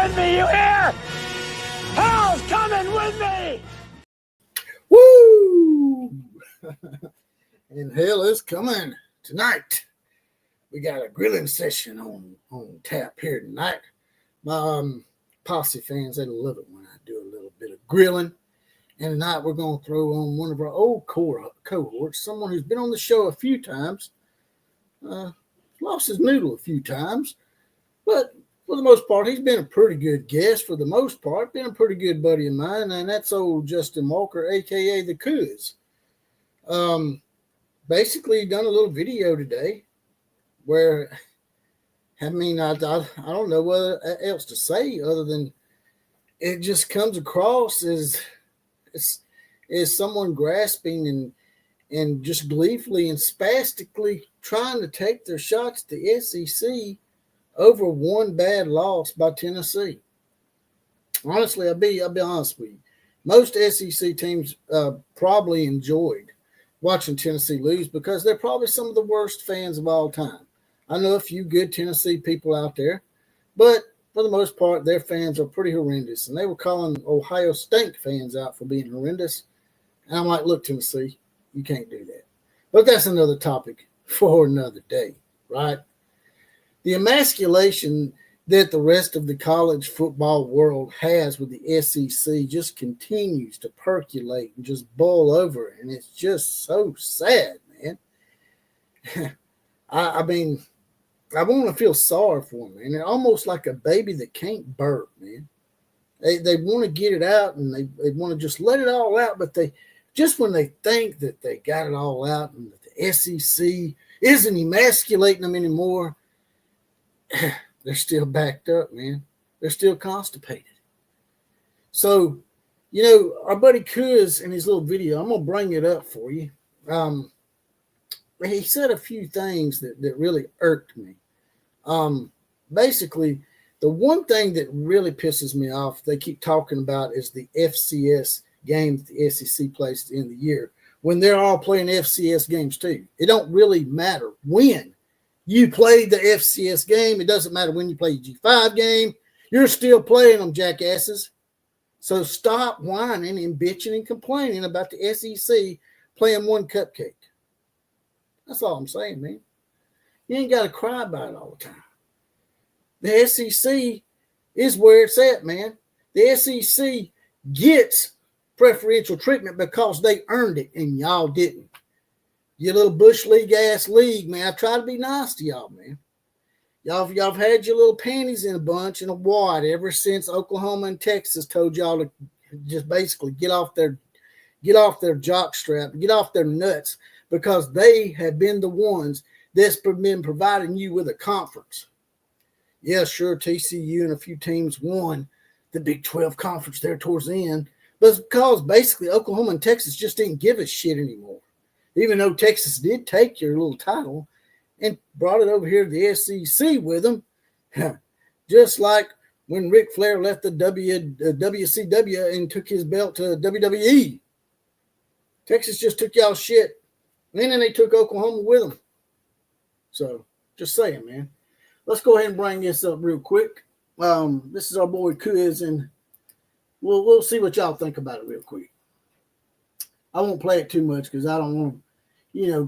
with me, you hear? Hell's coming with me! Woo! And hell is coming tonight. We got a grilling session on tap here tonight. My posse fans, they love it when I do a little bit of grilling. And tonight we're going to throw on one of our old cohorts, someone who's been on the show a few times, lost his noodle a few times, but for the most part, he's been a pretty good guest for the most part, been a pretty good buddy of mine, and that's old Justin Walker, a.k.a. the Cuz. Basically done a little video today where, I don't know what else to say other than it just comes across as someone grasping and just gleefully and spastically trying to take their shots at the SEC over one bad loss by Tennessee. Honestly, I'll be honest with you. Most SEC teams probably enjoyed watching Tennessee lose because they're probably some of the worst fans of all time. I know a few good Tennessee people out there, but for the most part, their fans are pretty horrendous. And they were calling Ohio State fans out for being horrendous. And I'm like, look, Tennessee, you can't do that. But that's another topic for another day, right? The emasculation that the rest of the college football world has with the SEC just continues to percolate and just boil over. And it's just so sad, man. I mean, I want to feel sorry for them, man. They're almost like a baby that can't burp, man. They want to get it out and they want to just let it all out, but they just when they think that they got it all out and that the SEC isn't emasculating them anymore, they're still backed up, man. They're still constipated. So, our buddy Cuz in his little video, I'm going to bring it up for you. He said a few things that really irked me. Basically, the one thing that really pisses me off, they keep talking about, is the FCS games the SEC plays at the end of the year when they're all playing FCS games too. It don't really matter when you play the FCS game. It doesn't matter when you play your G5 game. You're still playing them, jackasses. So stop whining and bitching and complaining about the SEC playing one cupcake. That's all I'm saying, man. You ain't got to cry about it all the time. The SEC is where it's at, man. The SEC gets preferential treatment because they earned it, and y'all didn't. Your little Bush League-ass league, man. I try to be nice to y'all, man. Y'all have had your little panties in a bunch and a wad ever since Oklahoma and Texas told y'all to just basically get off their jock strap, get off their nuts, because they have been the ones that's been providing you with a conference. Yeah, sure, TCU and a few teams won the Big 12 conference there towards the end, but it's because basically Oklahoma and Texas just didn't give a shit anymore. Even though Texas did take your little title and brought it over here to the SEC with them, just like when Ric Flair left the WCW and took his belt to WWE. Texas just took y'all shit, and then they took Oklahoma with them. So, just saying, man. Let's go ahead and bring this up real quick. This is our boy Cuz, and we'll see what y'all think about it real quick. I won't play it too much because I don't want,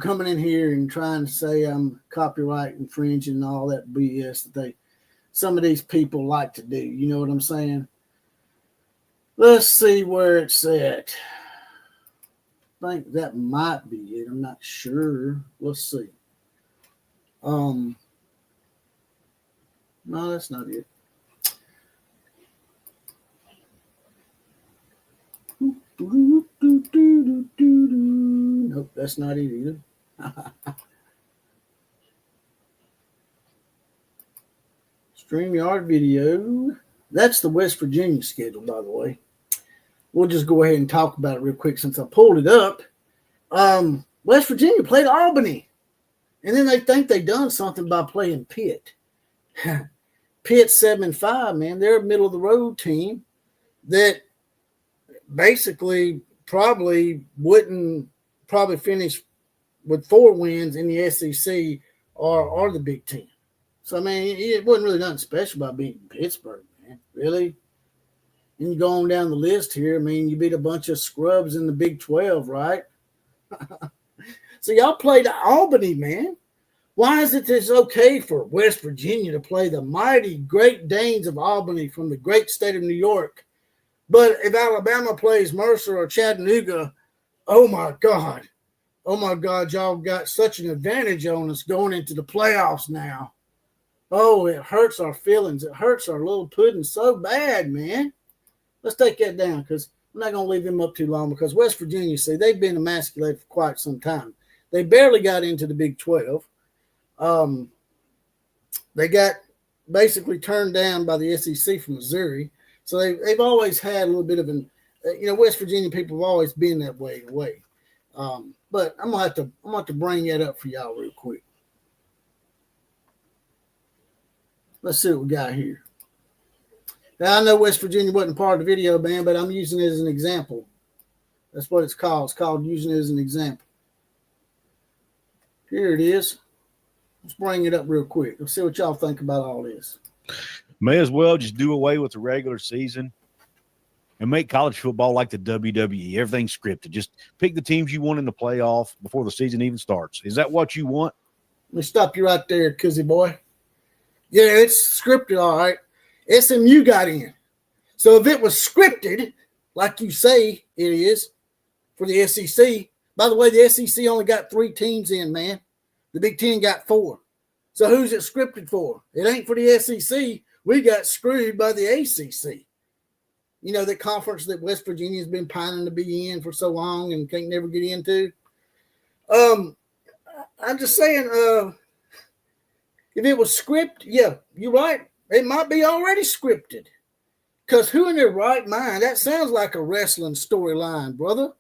coming in here and trying to say I'm copyright infringing and all that BS that some of these people like to do. You know what I'm saying? Let's see where it's at. I think that might be it. I'm not sure. Let's see. No, that's not it. Nope, that's not it either. StreamYard video. That's the West Virginia schedule, by the way. We'll just go ahead and talk about it real quick since I pulled it up. West Virginia played Albany. And then they think they done something by playing Pitt. Pitt 7-5, man. They're a middle-of-the-road team that basically probably wouldn't finish with 4 wins in the SEC or the Big Ten. So, I mean, it wasn't really nothing special about beating Pittsburgh, man. man. Really? And you go on down the list here. I mean, you beat a bunch of scrubs in the Big 12, right? So y'all played Albany, man. Why is it that it's okay for West Virginia to play the mighty Great Danes of Albany from the great state of New York? But if Alabama plays Mercer or Chattanooga, oh my God, y'all got such an advantage on us going into the playoffs now. Oh, it hurts our feelings. It hurts our little pudding so bad, man. Let's take that down because I'm not going to leave them up too long because West Virginia, see, they've been emasculated for quite some time. They barely got into the Big 12. They got basically turned down by the SEC from Missouri. So they've always had a little bit of an, West Virginia people have always been that way. But I'm gonna have to bring that up for y'all real quick. Let's see what we got here. Now I know West Virginia wasn't part of the video, man, but I'm using it as an example. That's what it's called. It's called using it as an example. Here it is. Let's bring it up real quick. Let's see what y'all think about all this. May as well just do away with the regular season and make college football like the WWE. Everything's scripted. Just pick the teams you want in the playoff before the season even starts. Is that what you want? Let me stop you right there, Cuzzy boy. Yeah, it's scripted, all right. SMU got in. So if it was scripted, like you say it is for the SEC, by the way, the SEC only got 3 teams in, man. The Big Ten got 4. So who's it scripted for? It ain't for the SEC. We got screwed by the ACC. You know, that conference that West Virginia's been pining to be in for so long and can't never get into. I'm just saying, if it was scripted, yeah, you're right. It might be already scripted. Because who in their right mind, that sounds like a wrestling storyline, brother.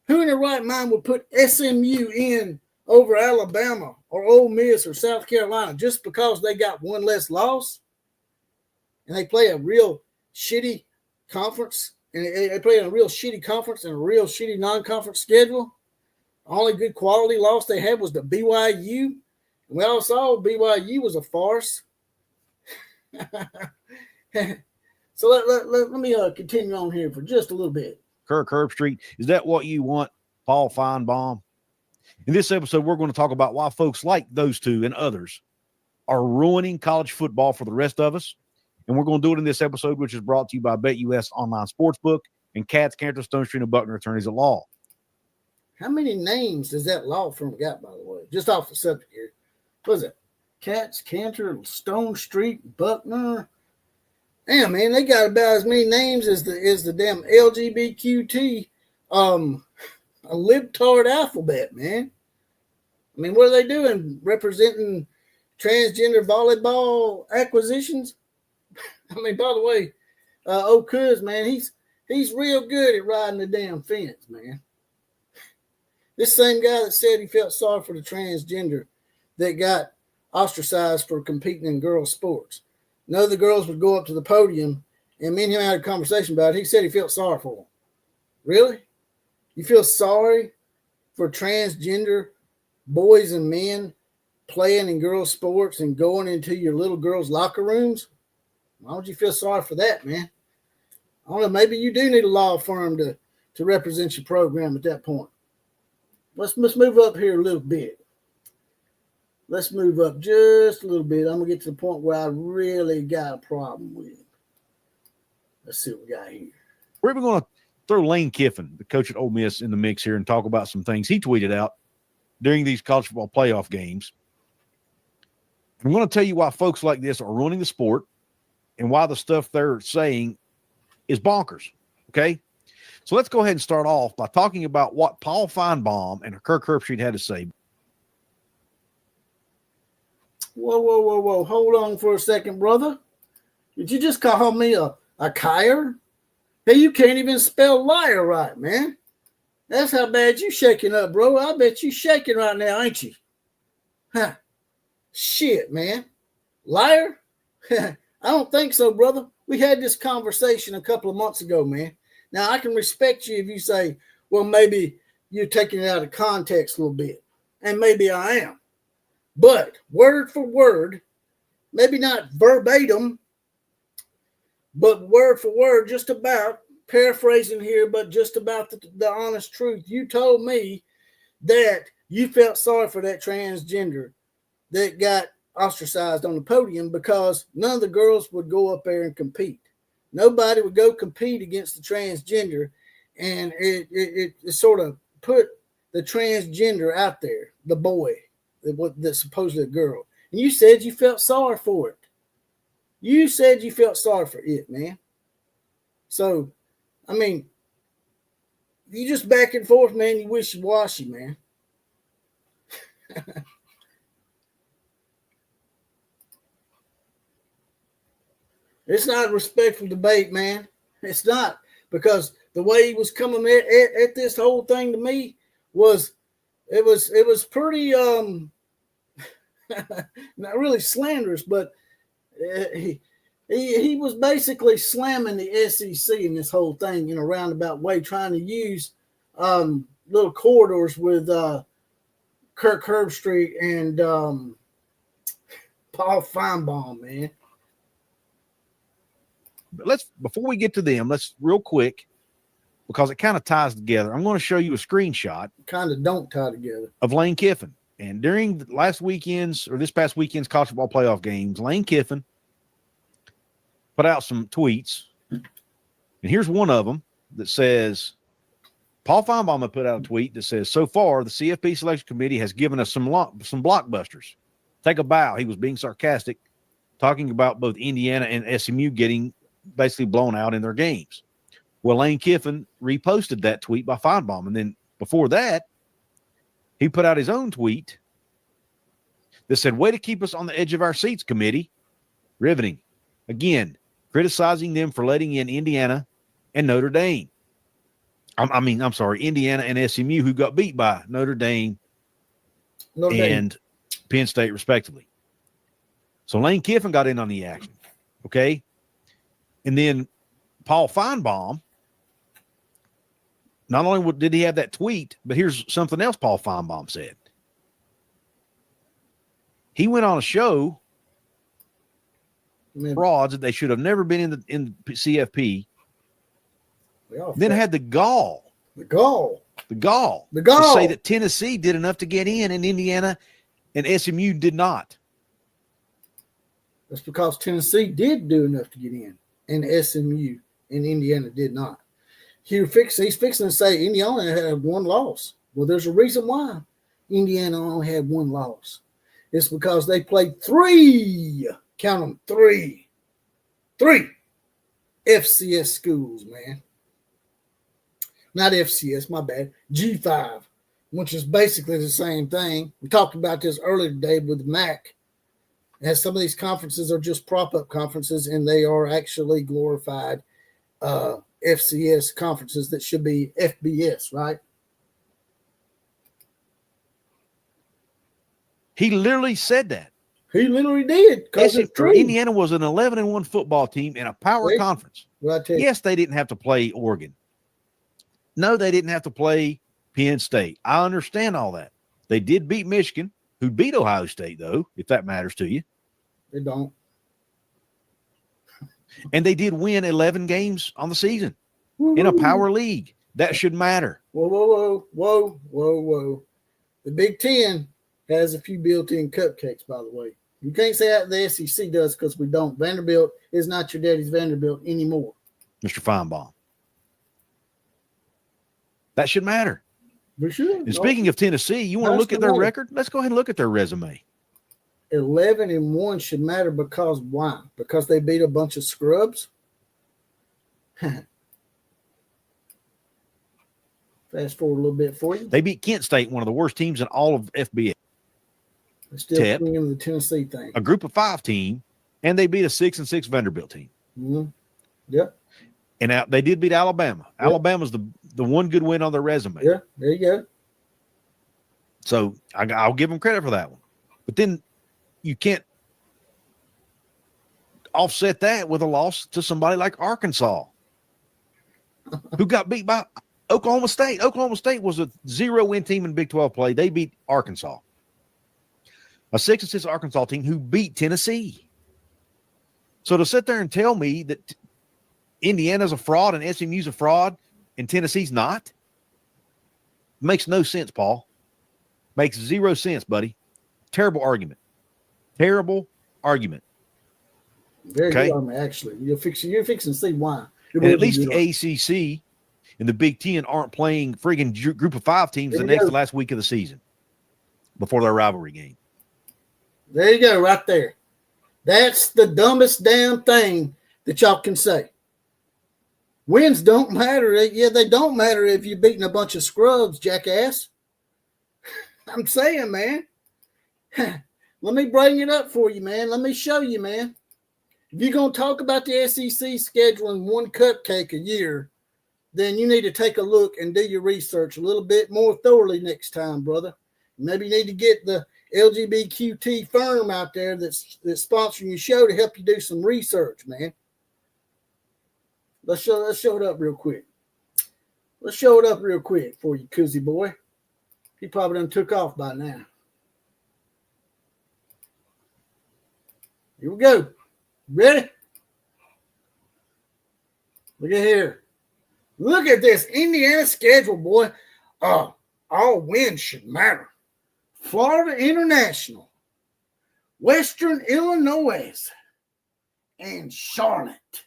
Who in their right mind would put SMU in over Alabama or Ole Miss or South Carolina just because they got one less loss? And they play a real shitty conference. And they play in a real shitty conference and a real shitty non-conference schedule. The only good quality loss they had was the BYU. And we all saw BYU was a farce. So let me continue on here for just a little bit. Kirk Herbstreit, is that what you want, Paul Feinbaum? In this episode, we're going to talk about why folks like those two and others are ruining college football for the rest of us. And we're going to do it in this episode, which is brought to you by BetUS Online Sportsbook and Katz, Cantor, Stone Street, and Buckner Attorneys at Law. How many names does that law firm got, by the way? Just off the subject here. What is it? Katz, Cantor, Stone Street, Buckner. Damn, man, they got about as many names as the damn LGBTQT a libtard alphabet, man. I mean, what are they doing? Representing transgender volleyball acquisitions? I mean, by the way, Cuz, man, he's real good at riding the damn fence, man. This same guy that said he felt sorry for the transgender that got ostracized for competing in girls' sports. None of the girls would go up to the podium, and me and him had a conversation about it. He said he felt sorry for them. Really? You feel sorry for transgender boys and men playing in girls' sports and going into your little girls' locker rooms? Why would you feel sorry for that, man? I don't know. Maybe you do need a law firm to represent your program at that point. Let's move up here a little bit. Let's move up just a little bit. I'm going to get to the point where I really got a problem with it. Let's see what we got here. We're even going to throw Lane Kiffin, the coach at Ole Miss, in the mix here and talk about some things he tweeted out during these college football playoff games. I'm going to tell you why folks like this are ruining the sport and why the stuff they're saying is bonkers, okay? So let's go ahead and start off by talking about what Paul Feinbaum and Kirk Herbstreit had to say. Whoa. Hold on for a second, brother. Did you just call me a liar? Hey, you can't even spell liar right, man. That's how bad you shaking up, bro. I bet you shaking right now, ain't you? Huh. Shit, man. Liar? I don't think so, brother. We had this conversation a couple of months ago, man. Now, I can respect you if you say, well, maybe you're taking it out of context a little bit. And maybe I am. But word for word, maybe not verbatim, But word for word, just about paraphrasing here, but just about the honest truth. You told me that you felt sorry for that transgender that got ostracized on the podium because none of the girls would go up there and compete. Nobody would go compete against the transgender, and it sort of put the transgender out there, the boy, that's supposedly a girl. And you said you felt sorry for it. You said you felt sorry for it, man. So, I mean, you just back and forth, man. You wishy-washy, man. It's not a respectful debate, man. It's not, because the way he was coming at this whole thing to me was pretty not really slanderous, but he was basically slamming the SEC in this whole thing in a roundabout way, trying to use little corridors with Kirk Herbstreit and Paul Feinbaum, man. But before we get to them, let's real quick, because it kind of ties together. I'm going to show you a screenshot. Kind of don't tie together. Of Lane Kiffin. And during this past weekend's college football playoff games, Lane Kiffin put out some tweets. And here's one of them that says, Paul Feinbaum had put out a tweet that says, so far, the CFP selection committee has given us some blockbusters. Take a bow. He was being sarcastic, talking about both Indiana and SMU getting basically blown out in their games. Well, Lane Kiffin reposted that tweet by Feinbaum. And then before that, he put out his own tweet that said, way to keep us on the edge of our seats, committee. Riveting. Again, criticizing them for letting in Indiana and Notre Dame. Indiana and SMU, who got beat by Notre Dame and Penn State, respectively. So Lane Kiffin got in on the action. Okay. And then Paul Feinbaum, not only did he have that tweet, but here's something else Paul Feinbaum said. He went on a show, frauds that they should have never been in the CFP. Then had the gall to say that Tennessee did enough to get in, and Indiana and SMU did not. That's because Tennessee did do enough to get in, and SMU and Indiana did not. He's fixing to say Indiana had one loss. Well, there's a reason why Indiana only had one loss. It's because they played three FCS schools, man. Not FCS, my bad. G5, which is basically the same thing. We talked about this earlier today with the MAC. And some of these conferences are just prop-up conferences, and they are actually glorified FCS conferences that should be FBS, right? He literally said that. He literally did. Indiana was an 11-1 football team in a power conference. Yes, they didn't have to play Oregon. No, they didn't have to play Penn State. I understand all that. They did beat Michigan, who beat Ohio State, though, if that matters to you. They don't. And they did win 11 games on the season in a power league. That should matter. Whoa. The Big Ten has a few built-in cupcakes, by the way. You can't say that the SEC does, because we don't. Vanderbilt is not your daddy's Vanderbilt anymore. Mr. Feinbaum. That should matter. We should. And speaking of Tennessee, you want to look at their record? Let's go ahead and look at their resume. 11-1 should matter because why? Because they beat a bunch of scrubs? Fast forward a little bit for you. They beat Kent State, one of the worst teams in all of FBS. They're still playing the Tennessee thing. A group of 5 team, and they beat a 6-6 Vanderbilt team. Mm-hmm. Yep. And they did beat Alabama. Yep. Alabama's the one good win on their resume. Yeah, there you go. So I'll give them credit for that one. But then you can't offset that with a loss to somebody like Arkansas, who got beat by Oklahoma State. Oklahoma State was a 0-win team in Big 12 play. They beat Arkansas. A 6-6 Arkansas team who beat Tennessee. So to sit there and tell me that Indiana's a fraud and SMU's a fraud and Tennessee's not? Makes no sense, Paul. Makes zero sense, buddy. Terrible argument. Terrible argument. Very good argument, actually. You're fixing to see why. And at least the ACC and the Big Ten aren't playing friggin' group of 5 teams the next to last week of the season before their rivalry game. There you go, right there. That's the dumbest damn thing that y'all can say. Wins don't matter. Yeah, they don't matter if you're beating a bunch of scrubs, jackass. I'm saying, man. Let me bring it up for you, man. Let me show you, man. If you're going to talk about the SEC scheduling one cupcake a year, then you need to take a look and do your research a little bit more thoroughly next time, brother. Maybe you need to get the LGBTQT firm out there that's sponsoring your show to help you do some research, man. Let's show it up real quick. Let's show it up real quick for you, Koozie boy. He probably done took off by now. Here we go. Ready? Look at here. Look at this Indiana schedule, boy. All wins should matter. Florida International, Western Illinois, and Charlotte.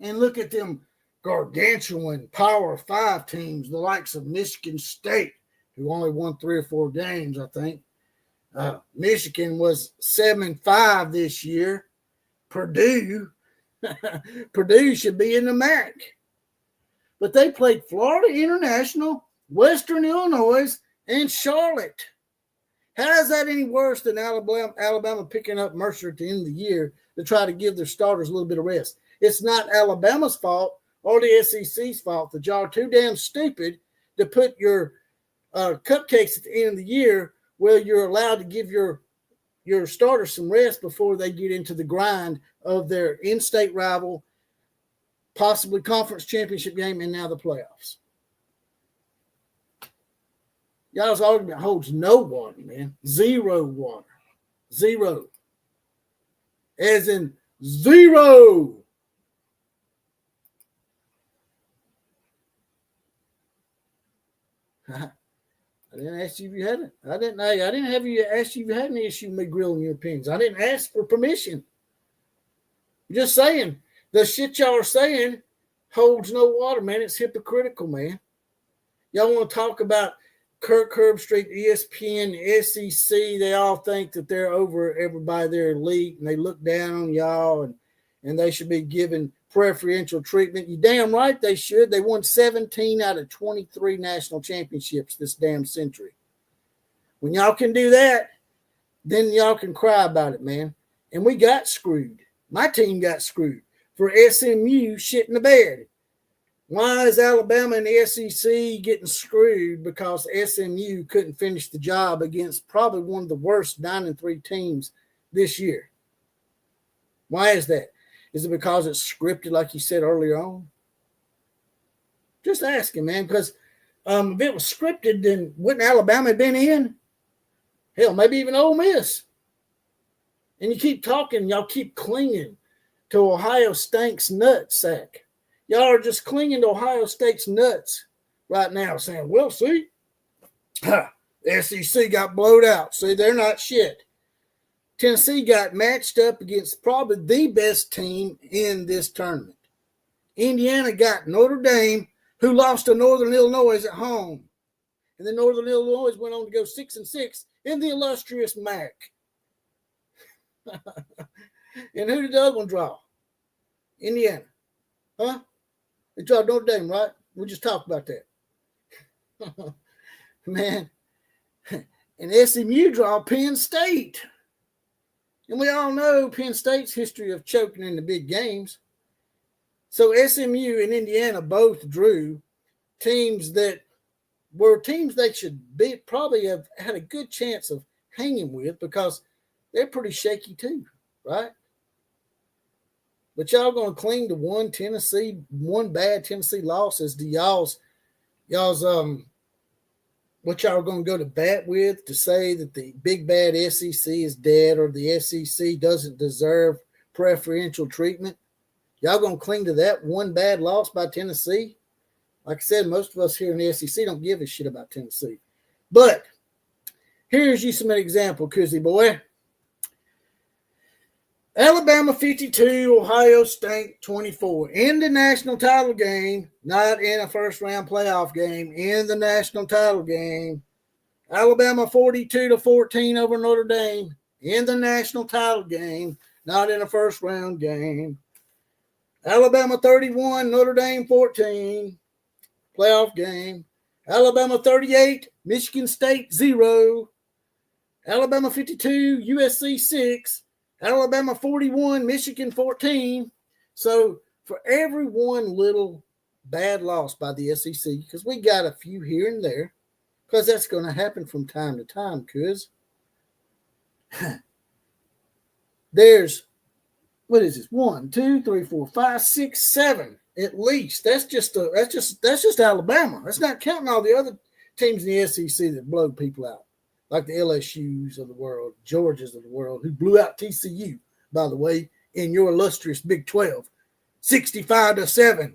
And look at them gargantuan Power 5 teams, the likes of Michigan State, who only won 3 or 4 games, I think. Michigan was 7-5 this year. Purdue should be in the MAC. But they played Florida International, Western Illinois, and Charlotte. How is that any worse than Alabama picking up Mercer at the end of the year to try to give their starters a little bit of rest? It's not Alabama's fault or the SEC's fault that y'all are too damn stupid to put your cupcakes at the end of the year where you're allowed to give your starters some rest before they get into the grind of their in-state rival, possibly conference championship game, and now the playoffs. Y'all's argument holds no water, man. Zero water. Zero. As in zero. I didn't ask you if you had it. I didn't have you ask you if you had any issue with me grilling your opinions. I didn't ask for permission. I'm just saying, the shit y'all are saying holds no water, man. It's hypocritical, man. Y'all want to talk about Kirk Herbstreit, ESPN, the SEC. They all think that they're over everybody. They're elite, and they look down on y'all, and they should be given preferential treatment. You damn right they should. They won 17 out of 23 national championships this damn century. When y'all can do that, then y'all can cry about it, man. And we got screwed. My team got screwed for SMU shit in the bed. Why is Alabama and the SEC getting screwed? Because SMU couldn't finish the job against probably one of the worst 9-3 teams this year. Why is that? Is it because it's scripted like you said earlier on? Just asking, man, because if it was scripted, then wouldn't Alabama have been in? Hell, maybe even Ole Miss. And you keep talking, y'all keep clinging to Ohio State's nutsack. Y'all are just clinging to Ohio State's nuts right now, saying, well, see, the SEC got blowed out. See, they're not shit. Tennessee got matched up against probably the best team in this tournament. Indiana got Notre Dame, who lost to Northern Illinois at home. And then Northern Illinois went on to go 6-6 in the illustrious MAC. And who did the other one draw? Indiana. Huh? They draw Notre Dame, right? We just talked about that. Man. And SMU draw Penn State. And we all know Penn State's history of choking in the big games. So SMU and Indiana both drew teams that were teams they should probably have had a good chance of hanging with because they're pretty shaky too, right? But y'all going to cling to one bad Tennessee loss as to y'all's what y'all going to go to bat with to say that the big bad SEC is dead or the SEC doesn't deserve preferential treatment. Y'all going to cling to that one bad loss by Tennessee? Like I said, most of us here in the SEC don't give a shit about Tennessee. But here's you some example, Kuzzy boy. Alabama 52, Ohio State 24. In the national title game, not in a first-round playoff game, in the national title game. Alabama 42-14 over Notre Dame in the national title game, not in a first-round game. Alabama 31, Notre Dame 14, playoff game. Alabama 38, Michigan State 0. Alabama 52, USC 6. Alabama 41, Michigan 14. So for every one little bad loss by the SEC, because we got a few here and there, because that's going to happen from time to time, because there's, what is this? 1, 2, 3, 4, 5, 6, 7 at least. That's just Alabama. That's not counting all the other teams in the SEC that blow people out, like the LSUs of the world, Georgias of the world, who blew out TCU, by the way, in your illustrious Big 12, 65-7.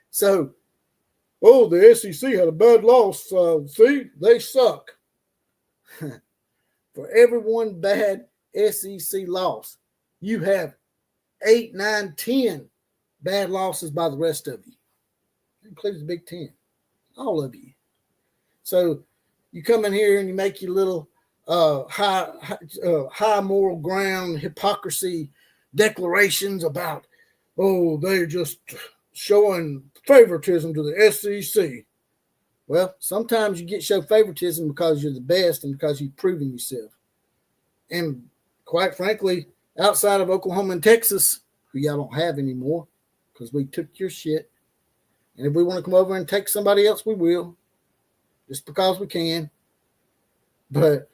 So, oh, the SEC had a bad loss. See, they suck. For every one bad SEC loss, you have 8, 9, 10 bad losses by the rest of you, including the Big Ten, all of you. So you come in here and you make your little high moral ground hypocrisy declarations about, oh, they're just showing favoritism to the SEC. Well, sometimes you show favoritism because you're the best and because you've proven yourself. And quite frankly, outside of Oklahoma and Texas, who y'all don't have anymore because we took your shit. And if we want to come over and take somebody else, we will, just because we can. But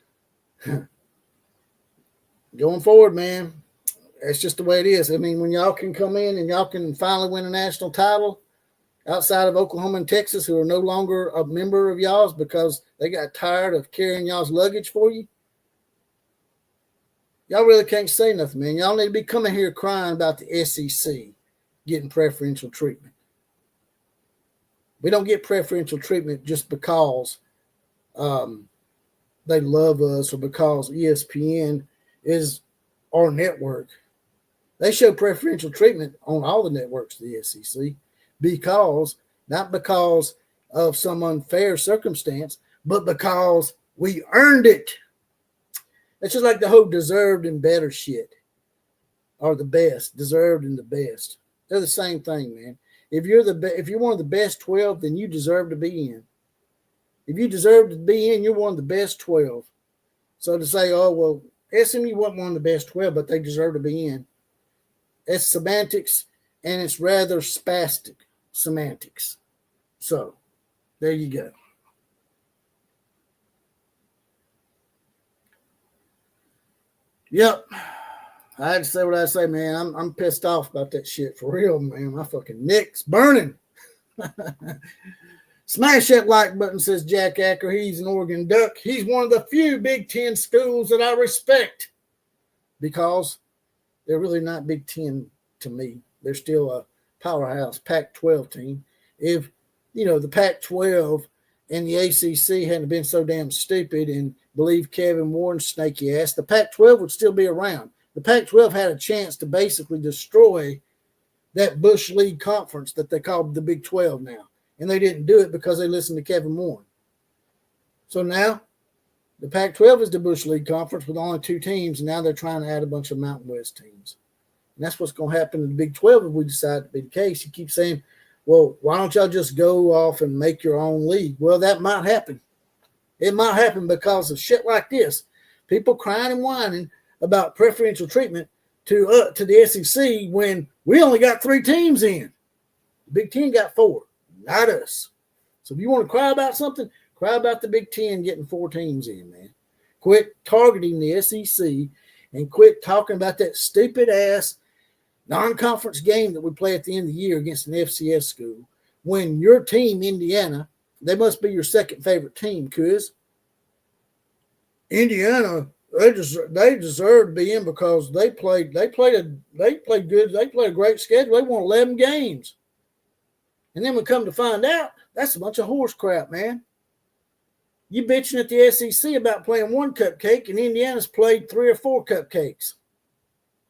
going forward, man, that's just the way it is. I mean, when y'all can come in and y'all can finally win a national title outside of Oklahoma and Texas, who are no longer a member of y'all's because they got tired of carrying y'all's luggage for you, y'all really can't say nothing, man. Y'all need to be coming here crying about the SEC getting preferential treatment. We don't get preferential treatment just because they love us or because ESPN is our network. They show preferential treatment on all the networks of the SEC not because of some unfair circumstance, but because we earned it. It's just like the whole deserved and better shit, or the best, deserved and the best. They're the same thing, man. If you're one of the best 12, then you deserve to be in. If you deserve to be in, you're one of the best 12. So to say, oh, well, SMU wasn't one of the best 12, but they deserve to be in, it's semantics, and it's rather spastic semantics. So there you go. Yep. I had to say what I say, man. I'm pissed off about that shit for real, man. My fucking neck's burning. Smash that like button, says Jack Acker. He's an Oregon Duck. He's one of the few Big Ten schools that I respect because they're really not Big Ten to me. They're still a powerhouse Pac-12 team. If, the Pac-12 and the ACC hadn't been so damn stupid and believe Kevin Warren's snaky ass, the Pac-12 would still be around. The Pac-12 had a chance to basically destroy that Bush League conference that they called the Big 12 now. And they didn't do it because they listened to Kevin Warren. So now the Pac-12 is the Bush League conference with only 2 teams, and now they're trying to add a bunch of Mountain West teams. And that's what's going to happen in the Big 12 if we decide to be the case. You keep saying, well, why don't y'all just go off and make your own league? Well, that might happen. It might happen because of shit like this. People crying and whining about preferential treatment to the SEC when we only got 3 teams in. The Big Ten got 4, not us. So if you want to cry about something, cry about the Big Ten getting 4 teams in, man. Quit targeting the SEC and quit talking about that stupid-ass non-conference game that we play at the end of the year against an FCS school when your team, Indiana, they must be your second favorite team because Indiana They deserve to be in because they played good. They played a great schedule. They won 11 games. And then we come to find out, that's a bunch of horse crap, man. You bitching at the SEC about playing one cupcake, and Indiana's played 3 or 4 cupcakes.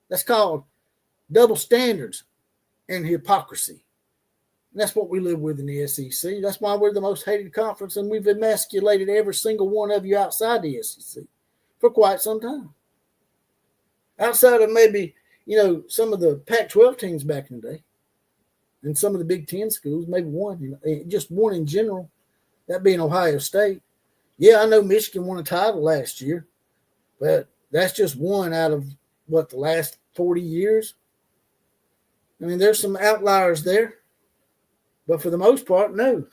That's called double standards and hypocrisy. And that's what we live with in the SEC. That's why we're the most hated conference, and we've emasculated every single one of you outside the SEC for quite some time. Outside of maybe, some of the Pac-12 teams back in the day and some of the Big Ten schools, maybe one, just one in general, that being Ohio State. Yeah, I know Michigan won a title last year, but that's just one out of, the last 40 years. I mean, there's some outliers there, but for the most part, no.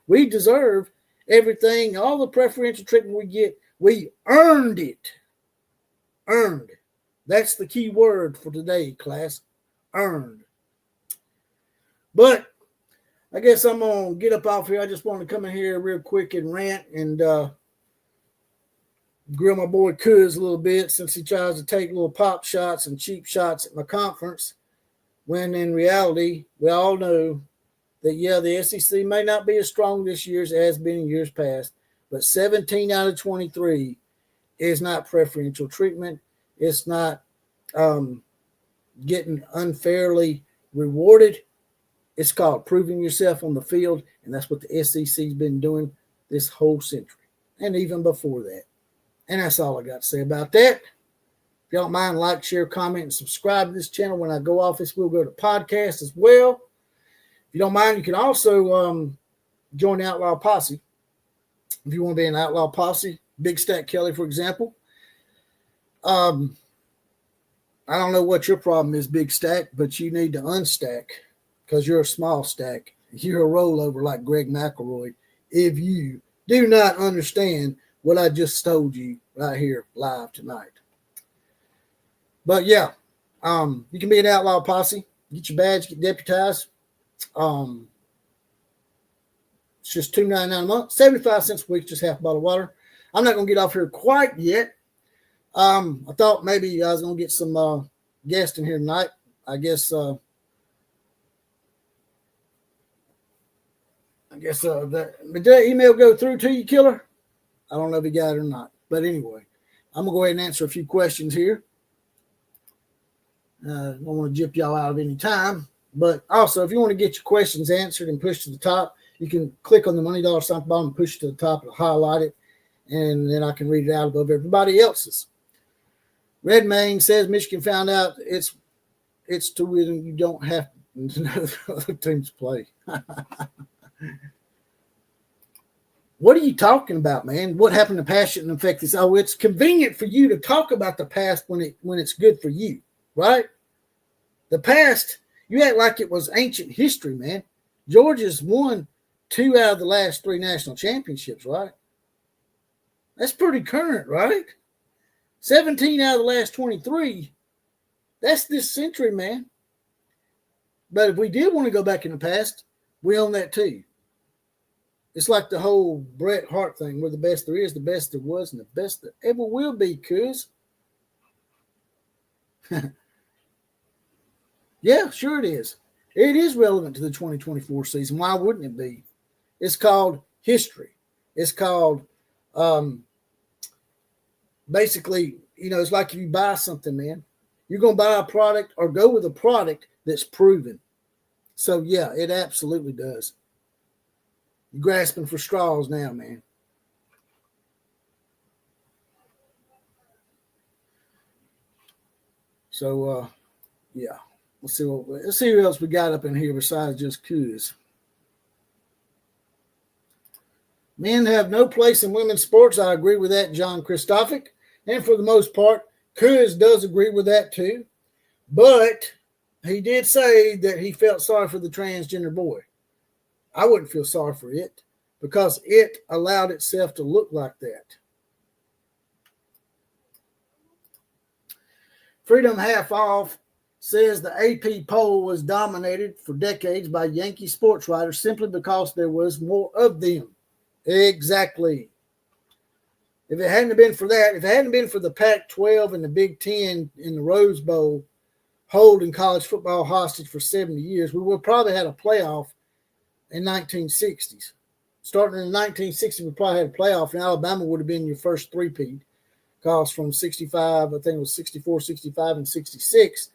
We deserve everything, all the preferential treatment we get. We earned it. Earned. That's the key word for today, class. Earned. But I guess I'm going to get up off here. I just wanted to come in here real quick and rant and grill my boy Kuz a little bit since he tries to take little pop shots and cheap shots at my conference, when in reality, we all know that, the SEC may not be as strong this year as it has been in years past, but 17 out of 23 is not preferential treatment. It's not getting unfairly rewarded. It's called proving yourself on the field, and that's what the SEC's been doing this whole century, and even before that. And that's all I got to say about that. If you don't mind, like, share, comment, and subscribe to this channel. When I go off this, we'll go to podcast as well. If you don't mind, you can also join the Outlaw Posse. If you want to be an Outlaw Posse, Big Stack Kelly, for example. I don't know what your problem is, Big Stack, but you need to unstack because you're a small stack. You're a rollover like Greg McElroy if you do not understand what I just told you right here live tonight. But yeah, you can be an Outlaw Posse, get your badge, get deputized. It's just $2.99 a month, 75 cents a week, just half a bottle of water. I'm not going to get off here quite yet. I thought maybe I was going to get some guests in here tonight. I guess did that email go through to you, Killer? I don't know if he got it or not. But anyway, I'm going to go ahead and answer a few questions here. I don't want to jip y'all out of any time. But also, if you want to get your questions answered and pushed to the top, you can click on the money dollar sign button and push it to the top and highlight it. And then I can read it out above everybody else's. Red Main says Michigan found out it's to win. You don't have to know the other teams play. What are you talking about, man? What happened to past shouldn't affect this? Oh, it's convenient for you to talk about the past when it's good for you, right? The past, you act like it was ancient history, man. Georgia's won 2 out of the last 3 national championships, right? That's pretty current, right? 17 out of the last 23. That's this century, man. But if we did want to go back in the past, we own that too. It's like the whole Bret Hart thing. We're the best there is, the best there was, and the best there ever will be, cuz. Yeah, sure it is. It is relevant to the 2024 season. Why wouldn't it be? It's called history. It's called basically, it's like if you buy something, man, you're going to buy a product or go with a product that's proven. So, yeah, it absolutely does. You're grasping for straws now, man. So, yeah. Let's see who else we got up in here besides just Kuz. Men have no place in women's sports. I agree with that, John Christophic. And for the most part, Kuz does agree with that too. But he did say that he felt sorry for the transgender boy. I wouldn't feel sorry for it because it allowed itself to look like that. Freedom Half Off says the AP poll was dominated for decades by Yankee sports writers simply because there was more of them. Exactly. If it hadn't been for that, if it hadn't been for the Pac-12 and the Big Ten in the Rose Bowl holding college football hostage for 70 years, we would probably had a playoff in 1960s. Starting in 1960, we probably had a playoff, and Alabama would have been your first three-peat. Because from 65, I think it was 64, 65, and 66,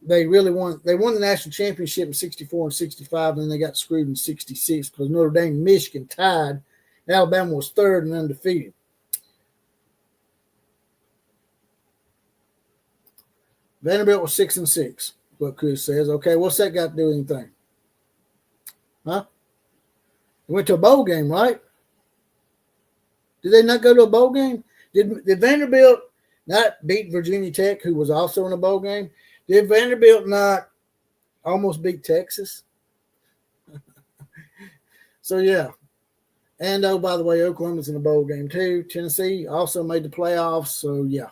they really won. They won the national championship in 64 and 65, and then they got screwed in 66 because Notre Dame and Michigan tied. Alabama was third and undefeated. Vanderbilt was 6-6. What Chris says. Okay, what's that got to do with anything? Huh? They went to a bowl game, right? Did they not go to a bowl game? Did Vanderbilt not beat Virginia Tech, who was also in a bowl game? Did Vanderbilt not almost beat Texas? So, yeah. And, oh, by the way, Oklahoma's in a bowl game, too. Tennessee also made the playoffs. So, yeah.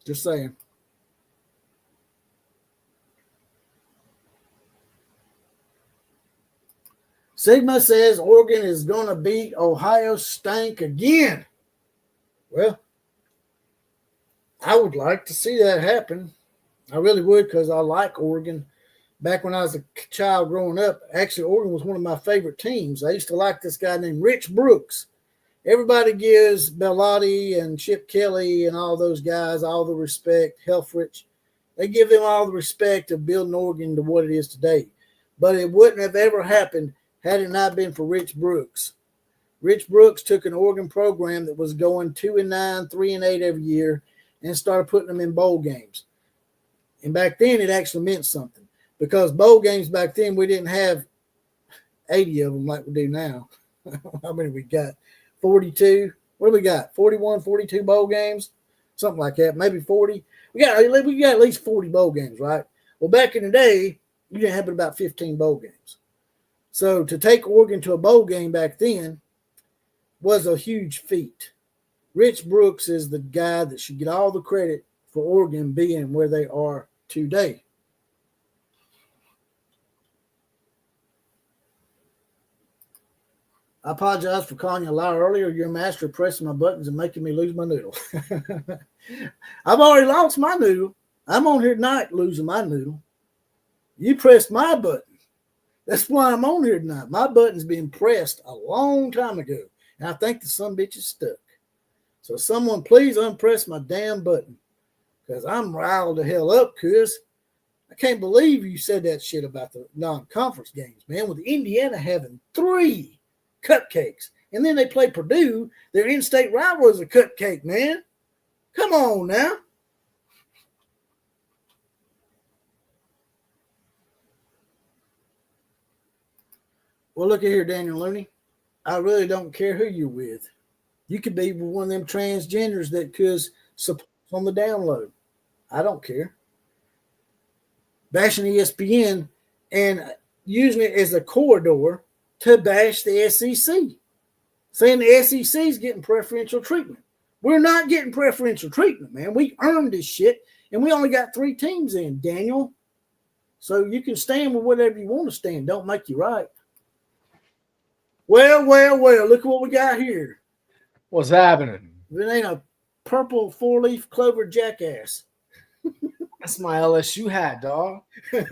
Just saying. Sigma says Oregon is going to beat Ohio Stank again. Well, I would like to see that happen. I really would because I like Oregon. Back when I was a child growing up, actually, Oregon was one of my favorite teams. I used to like this guy named Rich Brooks. Everybody gives Bellotti and Chip Kelly and all those guys all the respect, Helfrich. They give them all the respect of building Oregon to what it is today. But it wouldn't have ever happened had it not been for Rich Brooks. Rich Brooks took an Oregon program that was going 2-9, 3-8 every year and started putting them in bowl games. And back then, it actually meant something because bowl games back then, we didn't have 80 of them like we do now. How many we got? 42? What do we got? 41, 42 bowl games? Something like that. Maybe 40. We got at least 40 bowl games, right? Well, back in the day, you didn't have but about 15 bowl games. So to take Oregon to a bowl game back then was a huge feat. Rich Brooks is the guy that should get all the credit for Oregon being where they are today. I apologize for calling you a liar earlier. You're a master of pressing my buttons and making me lose my noodle. I've already lost my noodle. I'm on here tonight losing my noodle. You pressed my button. That's why I'm on here tonight. My button's been pressed a long time ago, and I think the son bitch is stuck. So someone please unpress my damn button because I'm riled the hell up because I can't believe you said that shit about the non-conference games, man, with Indiana having 3 cupcakes. And then they play Purdue. Their in-state rival is a cupcake, man. Come on now. Well, look at here, Daniel Looney. I really don't care who you're with. You could be one of them transgenders that could support on the download. I don't care. Bashing ESPN and using it as a corridor to bash the SEC. Saying the SEC is getting preferential treatment. We're not getting preferential treatment, man. We earned this shit, and we only got 3 teams in, Daniel. So you can stand with whatever you want to stand. Don't make you right. Well, look at what we got here. What's happening? It ain't a purple 4-leaf clover jackass. That's my LSU hat, dog. I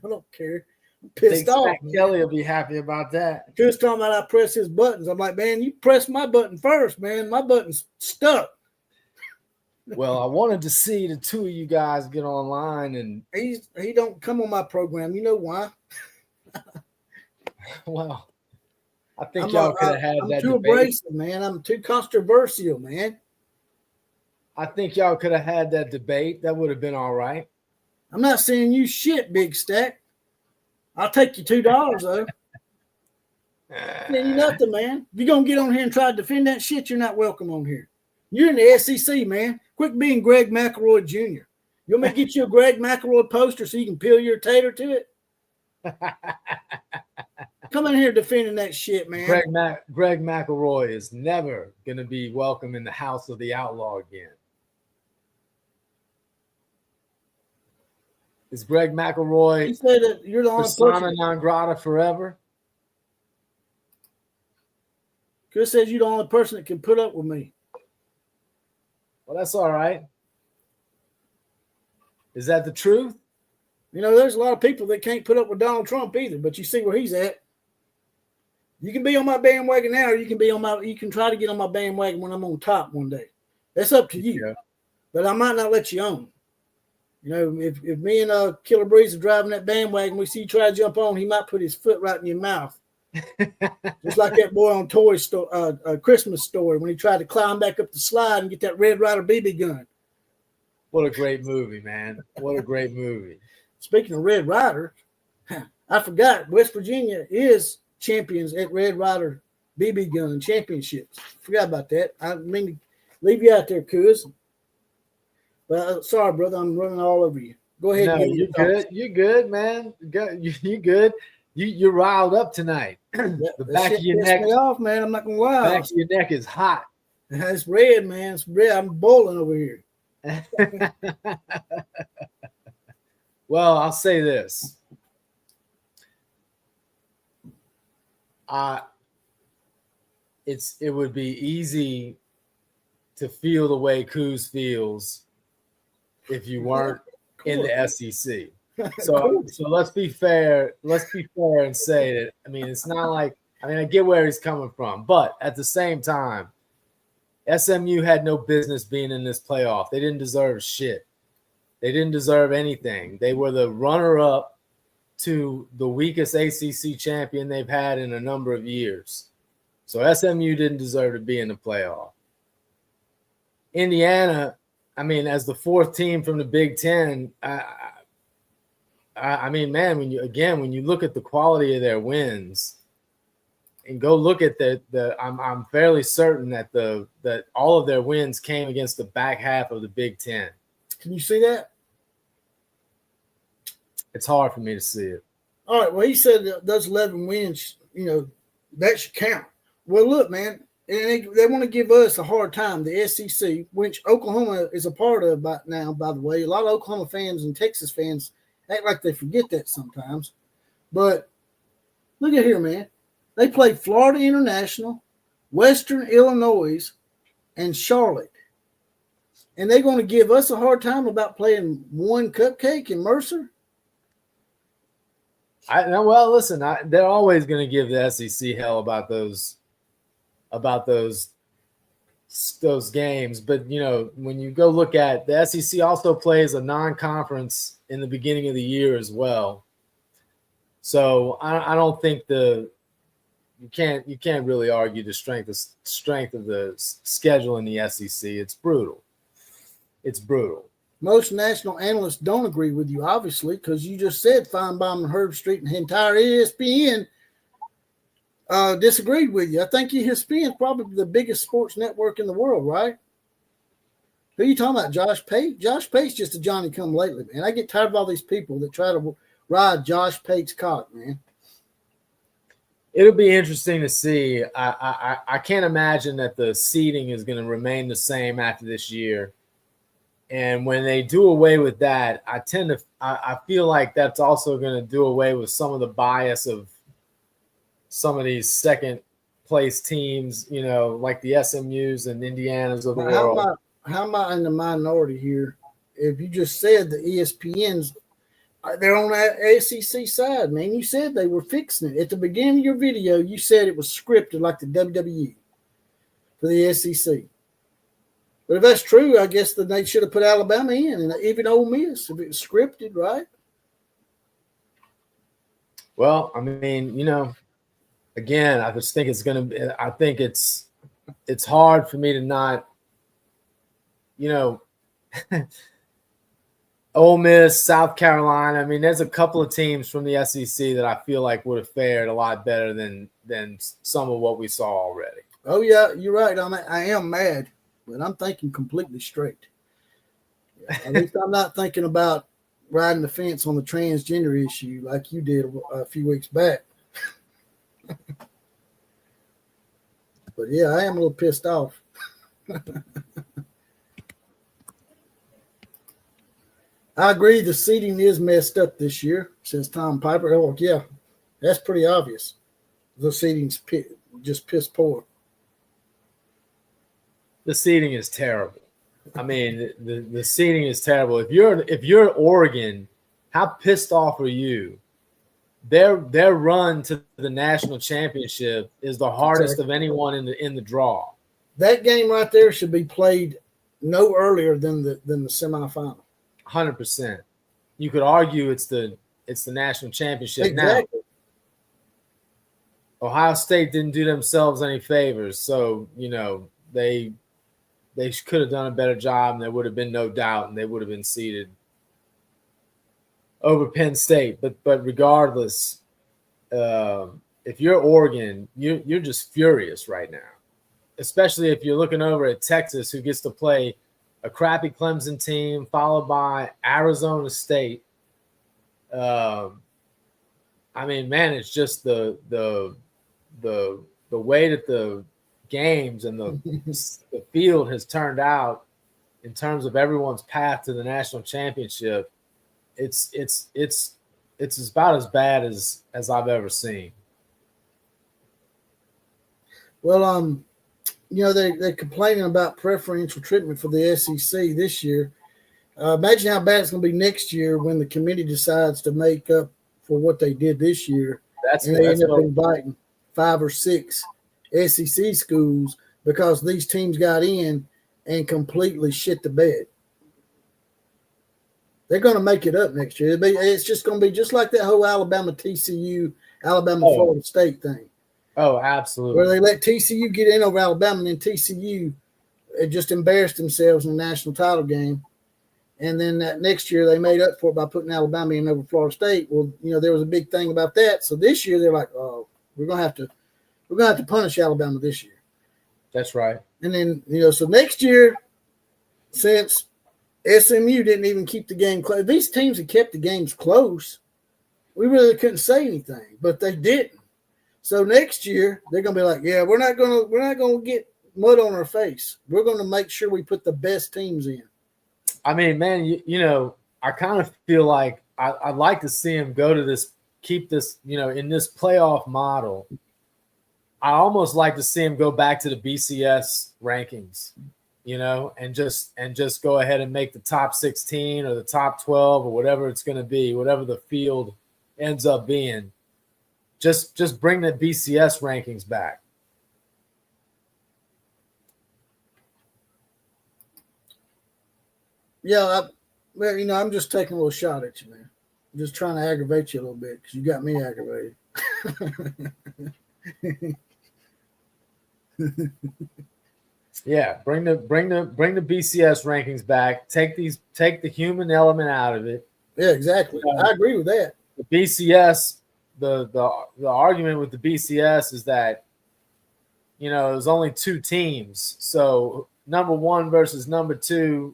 don't care. I'm pissed off. Kelly will be happy about that. Chris talking about I press his buttons. I'm like, man, you press my button first, man. My button's stuck. Well, I wanted to see the 2 of you guys get online, and he don't come on my program. You know why? Well, I think y'all could have had I'm that too debate. abrasive, man. I'm too controversial, man. I think y'all could have had that debate. That would have been all right. I'm not saying you shit, Big Stack. I'll take you $2, though. You nothing, man. If you're going to get on here and try to defend that shit, you're not welcome on here. You're in the SEC, man. Quit being Greg McElroy Jr. You want me to get you a Greg McElroy poster so you can peel your tater to it? Come in here defending that shit, man. Greg McElroy is never going to be welcome in the house of the outlaw again. Is Greg McElroy he said that you're the only persona person non grata forever? Chris says you're the only person that can put up with me. Well, that's all right. Is that the truth? You know, there's a lot of people that can't put up with Donald Trump either, but you see where he's at. You can be on my bandwagon now, or you can try to get on my bandwagon when I'm on top one day. That's up to you. Yeah. But I might not let you on. You know, if me and Killer Breeze are driving that bandwagon, we see you try to jump on, he might put his foot right in your mouth. Just like that boy on Toy Story, Christmas Story, when he tried to climb back up the slide and get that Red Ryder BB gun. What a great movie, man. What a great movie. Speaking of Red Ryder, I forgot West Virginia is champions at Red Ryder BB gun championships. Forgot about that. I mean to leave you out there, Cuz. But sorry, brother, I'm running all over you. Go ahead. No, you're good. You're good, man. You're good. You're riled up tonight. The back of your neck. Me off, man. I'm not gonna lie. Back of your neck is hot. It's red, man. It's red. I'm boiling over here. Well, I'll say this. It would be easy to feel the way Coos feels if you weren't in the SEC. So let's be fair. Let's be fair and say that. I mean, it's not like. I mean, I get where he's coming from, but at the same time, SMU had no business being in this playoff. They didn't deserve shit. They didn't deserve anything. They were the runner-up to the weakest ACC champion they've had in a number of years. So SMU didn't deserve to be in the playoff. Indiana, I mean, as the fourth team from the Big Ten, I mean, man, when you look at the quality of their wins, and go look at I'm fairly certain that all of their wins came against the back half of the Big Ten. Can you see that? It's hard for me to see it. All right. Well, he said those 11 wins, you know, that should count. Well, look, man, and they want to give us a hard time, the SEC, which Oklahoma is a part of by now, by the way. A lot of Oklahoma fans and Texas fans act like they forget that sometimes. But look at here, man. They played Florida International, Western Illinois, and Charlotte. And they're going to give us a hard time about playing one Cupcake in Mercer? Well, listen, they're always going to give the SEC hell about those games. But, you know, when you go look at the SEC also plays a non-conference in the beginning of the year as well. So I don't think you can't really argue the strength of the schedule in the SEC. It's brutal. It's brutal. Most national analysts don't agree with you, obviously, because you just said Feinbaum and Herb Street and the entire ESPN disagreed with you. I think ESPN is probably the biggest sports network in the world, right? Who are you talking about, Josh Pate? Josh Pate's just a Johnny-come-lately, man. I get tired of all these people that try to ride Josh Pate's cock, man. It'll be interesting to see. I can't imagine that the seeding is going to remain the same after this year. And when they do away with that, I feel like that's also going to do away with some of the bias of some of these second place teams, you know, like the SMUs and Indianas of the world. How am I in the minority here? If you just said the ESPN's, they're on that SEC side, man. You said they were fixing it. At the beginning of your video, you said it was scripted like the WWE for the SEC. But if that's true, I guess then they should have put Alabama in, and even Ole Miss, if it was scripted, right? Well, I mean, you know, again, I just think it's going to be – I think it's hard for me to not, you know – Ole Miss, South Carolina. I mean, there's a couple of teams from the SEC that I feel like would have fared a lot better than some of what we saw already. Oh, yeah, you're right. I am mad, but I'm thinking completely straight. At least I'm not thinking about riding the fence on the transgender issue like you did a few weeks back. But, yeah, I am a little pissed off. I agree the seating is messed up this year, says Tom Piper. Oh, yeah, that's pretty obvious. The seating's just piss poor. The seating is terrible. I mean, the seating is terrible. If you're Oregon, how pissed off are you? Their run to the national championship is the hardest of anyone in the draw. That game right there should be played no earlier than the semifinal. 100%. You could argue it's the national championship. Exactly. Now, Ohio State didn't do themselves any favors, so they could have done a better job, and there would have been no doubt, and they would have been seeded over Penn State. But regardless, if you're Oregon, you're just furious right now, especially if you're looking over at Texas, who gets to play a crappy Clemson team followed by Arizona State. I mean, man, it's just the way that the games and the field has turned out in terms of everyone's path to the national championship. It's about as bad as I've ever seen. Well, they're complaining about preferential treatment for the SEC this year. Imagine how bad it's going to be next year when the committee decides to make up for what they did this year. They end up inviting 5 or 6 SEC schools because these teams got in and completely shit the bed. They're going to make it up next year. It's just going to be just like that whole Alabama, TCU, Florida State thing. Oh, absolutely. Where they let TCU get in over Alabama, and then TCU just embarrassed themselves in the national title game. And then that next year they made up for it by putting Alabama in over Florida State. Well, there was a big thing about that. So this year they're like, oh, we're gonna have to punish Alabama this year. That's right. And then so next year, since SMU didn't even keep the game close, these teams had kept the games close. We really couldn't say anything, but they didn't. So next year they're gonna be like, yeah, we're not gonna get mud on our face. We're gonna make sure we put the best teams in. I mean, man, I kind of feel like I'd like to see him go to this, keep this, in this playoff model. I almost like to see him go back to the BCS rankings, and just go ahead and make the top 16 or the top 12 or whatever it's going to be, whatever the field ends up being. Just bring the BCS rankings back. Yeah, I'm just taking a little shot at you, man. I'm just trying to aggravate you a little bit because you got me aggravated. Yeah, bring the BCS rankings back. Take the human element out of it. Yeah, exactly. I agree with that. The BCS, the argument with the BCS is that there's only 2 teams, so number 1 versus number 2.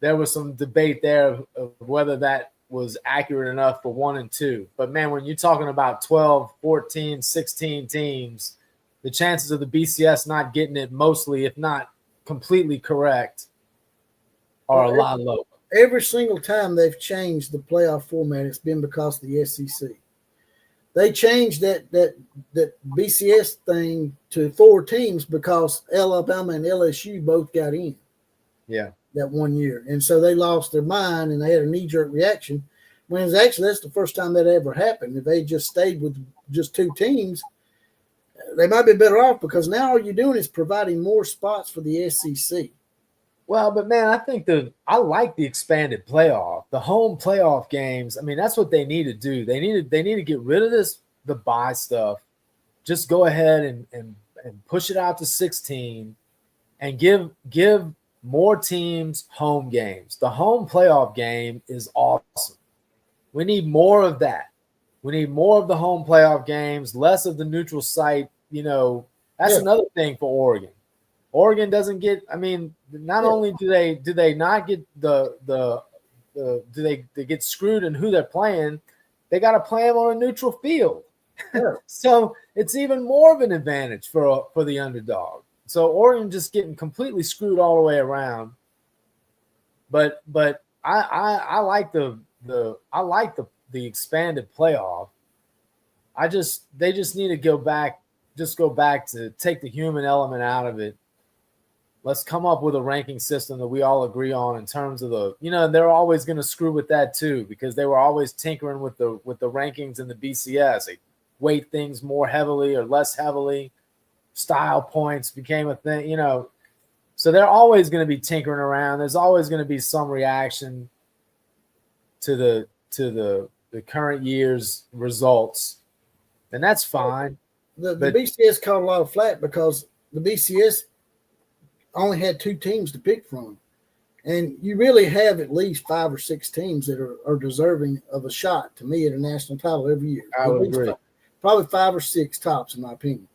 There was some debate there of whether that was accurate enough for 1 and 2. But, man, when you're talking about 12, 14, 16 teams, the chances of the BCS not getting it mostly, if not completely correct, are a lot lower. Every single time they've changed the playoff format, it's been because of the SEC. They changed that BCS thing to 4 teams because Alabama and LSU both got in. Yeah. That one year. And so they lost their mind and they had a knee-jerk reaction. When it's actually that's the first time that ever happened. If they just stayed with just 2 teams, they might be better off because now all you're doing is providing more spots for the SEC. Well, but man, I like the expanded playoff, the home playoff games. I mean, that's what they need to do. They need to get rid of the bye stuff. Just go ahead and push it out to 16 and give more teams home games. The home playoff game is awesome. We need more of that. We need more of the home playoff games, less of the neutral site. That's another thing for Oregon. Oregon doesn't get. I mean, not only do they not get do they get screwed in who they're playing, they got to play them on a neutral field. Yeah. So it's even more of an advantage for the underdog. So Oregon just getting completely screwed all the way around. But I like the expanded playoff. They just need to go back to take the human element out of it let's come up with a ranking system that we all agree on in terms of the, they're always going to screw with that too, because they were always tinkering with the rankings in the BCS. They weight things more heavily or less heavily. Style points became a thing, So they're always going to be tinkering around. There's always going to be some reaction to the current year's results, and that's fine. The BCS caught a lot of flack because the BCS only had 2 teams to pick from, and you really have at least 5 or 6 teams that are deserving of a shot to me at a national title every year. I would agree. Probably 5 or 6 tops, in my opinion.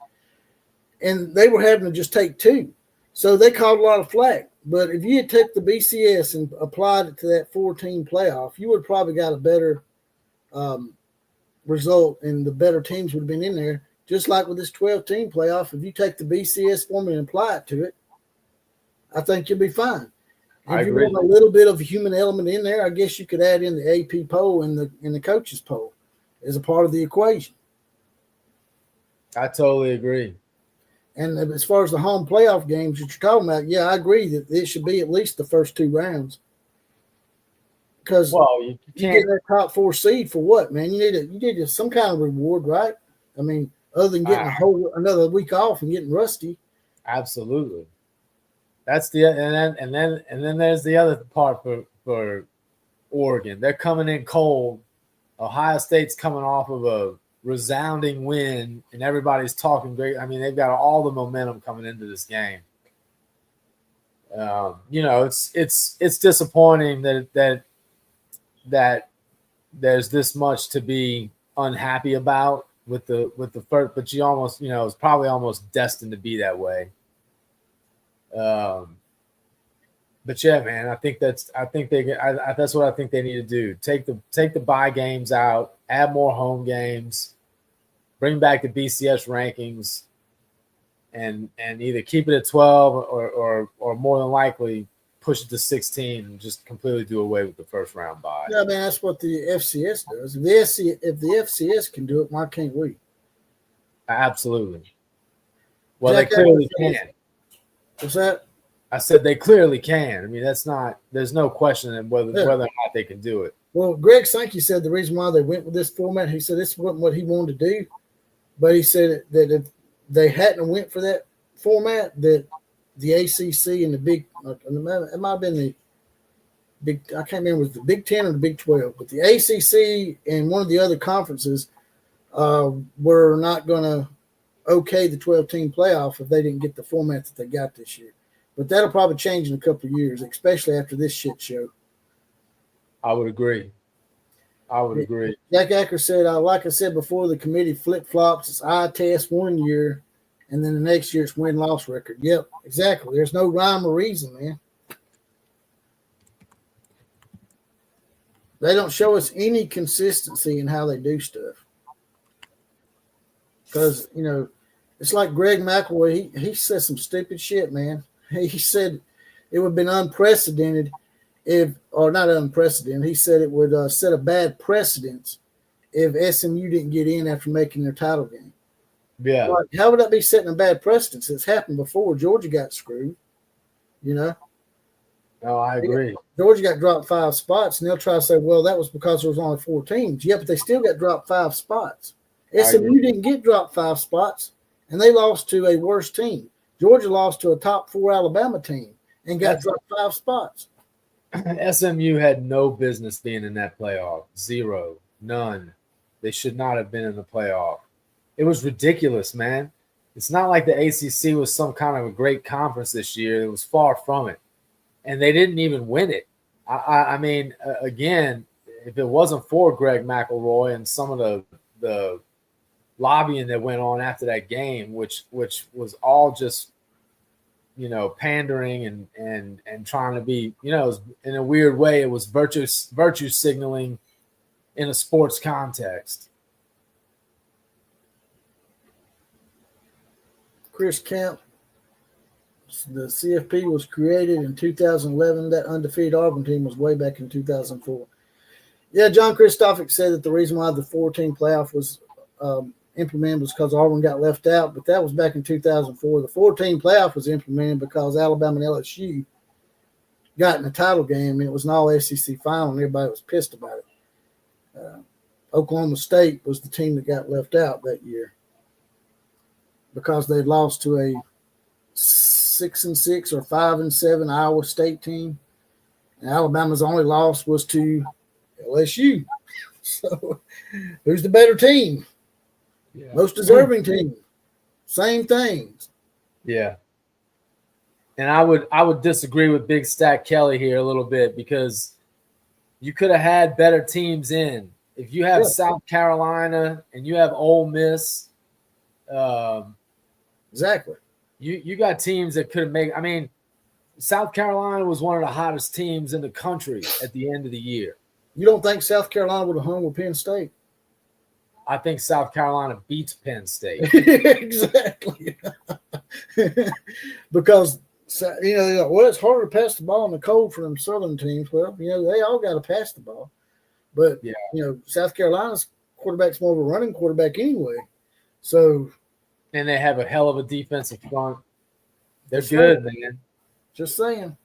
And they were having to just take 2. So they caught a lot of flack. But if you had took the BCS and applied it to that 4-team playoff, you would have probably got a better result, and the better teams would have been in there. Just like with this 12-team playoff, if you take the BCS formula and apply it to it, I think you'll be fine. If you want a little bit of a human element in there, I guess you could add in the AP poll and the coaches poll as a part of the equation. I totally agree. And as far as the home playoff games that you're talking about, yeah, I agree that it should be at least the first 2 rounds. Because you get that top 4 seed for what, man? You need some kind of reward, right? I mean, other than getting another week off and getting rusty. Absolutely. That's and then there's the other part for Oregon. They're coming in cold. Ohio State's coming off of a resounding win, and everybody's talking great. I mean, they've got all the momentum coming into this game. It's disappointing that there's this much to be unhappy about with the first, but you almost, it's probably almost destined to be that way. But yeah, man, I think that's what I think they need to do. Take the bye games out, add more home games, bring back the BCS rankings, and either keep it at 12 or more than likely push it to 16 and just completely do away with the first round bye. Yeah, man, that's what the FCS does. If the FCS can do it, why can't we? Absolutely. Well, they clearly can. What's that? I said they clearly can. I mean, there's no question in whether or not they can do it. Well, Greg Sankey said the reason why they went with this format, he said this wasn't what he wanted to do, but he said that if they hadn't went for that format, that the ACC and the Big, it might have been the Big, I can't remember, was the Big 10 or the Big 12, but the ACC and one of the other conferences were not going to okay the 12-team playoff if they didn't get the format that they got this year. But that'll probably change in a couple of years, especially after this shit show. I would agree. Jack Acker said, like I said before, the committee flip-flops. It's eye test 1 year, and then the next year it's win-loss record. Yep, exactly. There's no rhyme or reason, man. They don't show us any consistency in how they do stuff. Because, it's like Greg McElroy. He said some stupid shit, man. He said it would have been unprecedented not unprecedented. He said it would set a bad precedence if SMU didn't get in after making their title game. Yeah. Like, how would that be setting a bad precedence? It's happened before. Georgia got screwed, No, I agree. Georgia got dropped 5 spots, and they'll try to say, well, that was because there was only 4 teams. Yeah, but they still got dropped 5 spots. SMU didn't get dropped 5 spots, and they lost to a worse team. Georgia lost to a top 4 Alabama team and got dropped 5 spots. SMU had no business being in that playoff. 0. None. They should not have been in the playoff. It was ridiculous, man. It's not like the ACC was some kind of a great conference this year. It was far from it. And they didn't even win it. I mean, again, if it wasn't for Greg McElroy and some of the lobbying that went on after that game, which was all just, pandering and trying to be, in a weird way, it was virtue signaling in a sports context. Chris Kemp, the CFP was created in 2011. That undefeated Auburn team was way back in 2004. Yeah, John Christophic said that the reason why the 4-team playoff was implemented was because Auburn got left out, but that was back in 2004. The 4-team playoff was implemented because Alabama and LSU got in the title game, and it was an all-SEC final, and everybody was pissed about it. Oklahoma State was the team that got left out that year because they lost to a 6-6 or 5-7 Iowa State team. And Alabama's only loss was to LSU. So who's the better team? Yeah. Most deserving team. Same things. Yeah. And I would disagree with Big Stack Kelly here a little bit because you could have had better teams in. If you have South Carolina and you have Ole Miss, exactly. You got teams that could have made. I mean, South Carolina was one of the hottest teams in the country at the end of the year. You don't think South Carolina would have hung with Penn State? I think South Carolina beats Penn State. Exactly. Because, you know, well, it's harder to pass the ball in the cold for them Southern teams. Well, you know, they all got to pass the ball. But, you know, South Carolina's quarterback's more of a running quarterback anyway. So. And they have a hell of a defensive front. They're good, man. Just saying.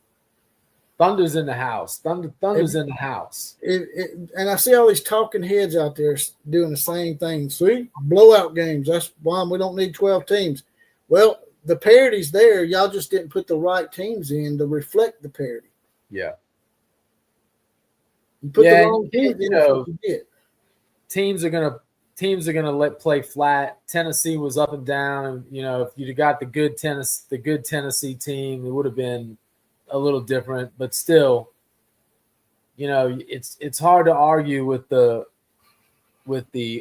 Thunder's in the house. Thunder's in the house. And I see all these talking heads out there doing the same thing. See, blowout games. That's why we don't need 12 teams. Well, the parity's there. Y'all just didn't put the right teams in to reflect the parity. Yeah. You put the wrong teams in, you know, teams are gonna let play flat. Tennessee was up and down, and you know, if you'd got the good Tennessee team, it would have been a little different. But still, you know, it's hard to argue with the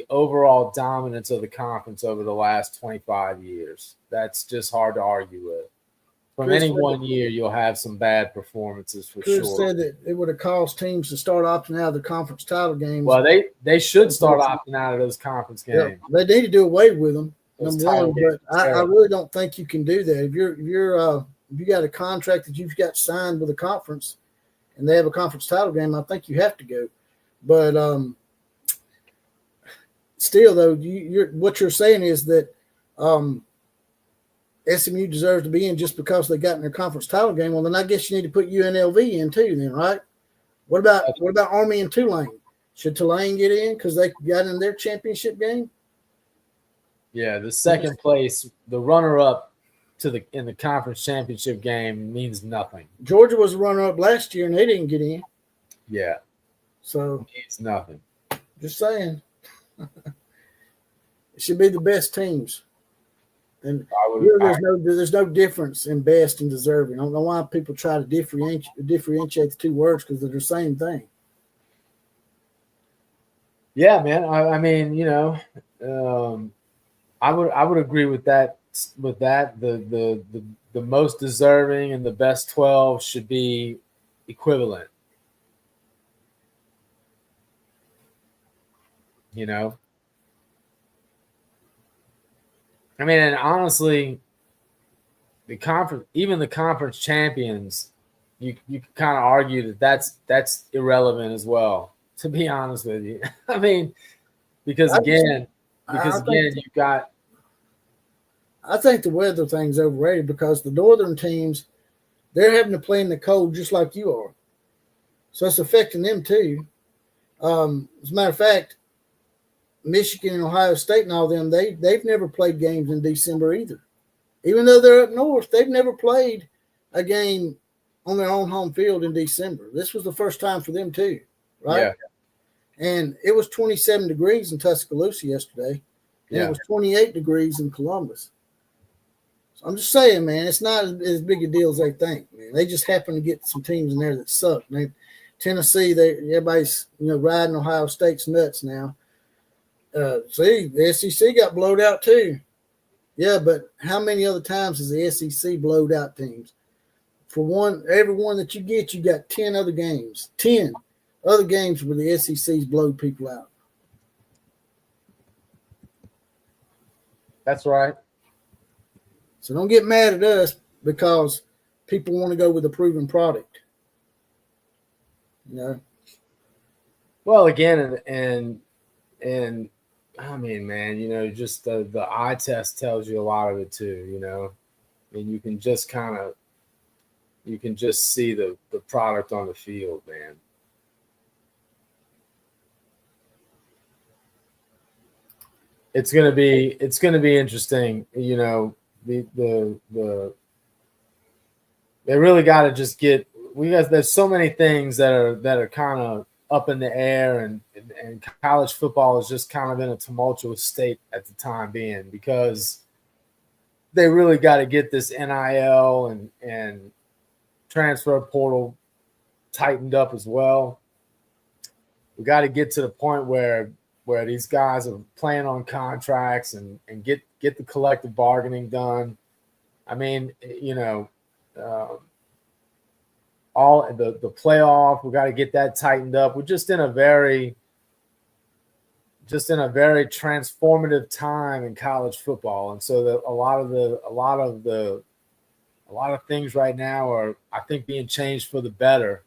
overall dominance of the conference over the last 25 years. That's just hard to argue with. From any one year, you'll have some bad performances for sure. Chris said that it would have caused teams to start opting out of the conference title games. Well, they should start opting out of those conference games. Yeah, they need to do away with them. Number one, but I really don't think you can do that. If you got a contract that you've got signed with a conference, and they have a conference title game, I think you have to go. But still, though, what you're saying is that. SMU deserves to be in just because they got in their conference title game. Well, then I guess you need to put UNLV in too, then, right? What about Army and Tulane? Should Tulane get in because they got in their championship game? Yeah, the second place, the runner-up in the conference championship game means nothing. Georgia was a runner-up last year and they didn't get in. Yeah, so it means nothing. Just saying, it should be the best teams. And there's no difference in best and deserving. I don't know why people try to differentiate the two words because they're the same thing. Yeah, man. I mean, you know, I would agree with that. The most deserving and the best 12 should be equivalent. You know. I mean, and honestly, the conference champions, you can kind of argue that's irrelevant as well. To be honest with you, I mean, because again, you've got. I think the weather thing's overrated because the northern teams, they're having to play in the cold just like you are, so it's affecting them too. As a matter of fact. Michigan and Ohio State and all them, they've never played games in December either. Even though they're up north, they've never played a game on their own home field in December. This was the first time for them too, right? Yeah. And it was 27 degrees in Tuscaloosa yesterday, and it was 28 degrees in Columbus. So I'm just saying, man, it's not as big a deal as they think, man. They just happen to get some teams in there that suck. Tennessee, everybody's riding Ohio State's nuts now. See, the SEC got blowed out too. Yeah, but how many other times has the SEC blowed out teams? For every one that you get, you got 10 other games. 10 other games where the SEC's blowed people out. That's right. So don't get mad at us because people want to go with a proven product. Well, again, and I mean, man, just the eye test tells you a lot of it too. I mean, you can just see the product on the field, man. It's gonna be interesting. They really got to just get. There's so many things that are kind of up in the air, and college football is just kind of in a tumultuous state at the time being, because they really got to get this NIL and transfer portal tightened up as well. We got to get to the point where these guys are playing on contracts and get the collective bargaining done. I mean, all the playoff, we got to get that tightened up. We're just in a very transformative time in college football, and so that a lot of things right now are, I think, being changed for the better.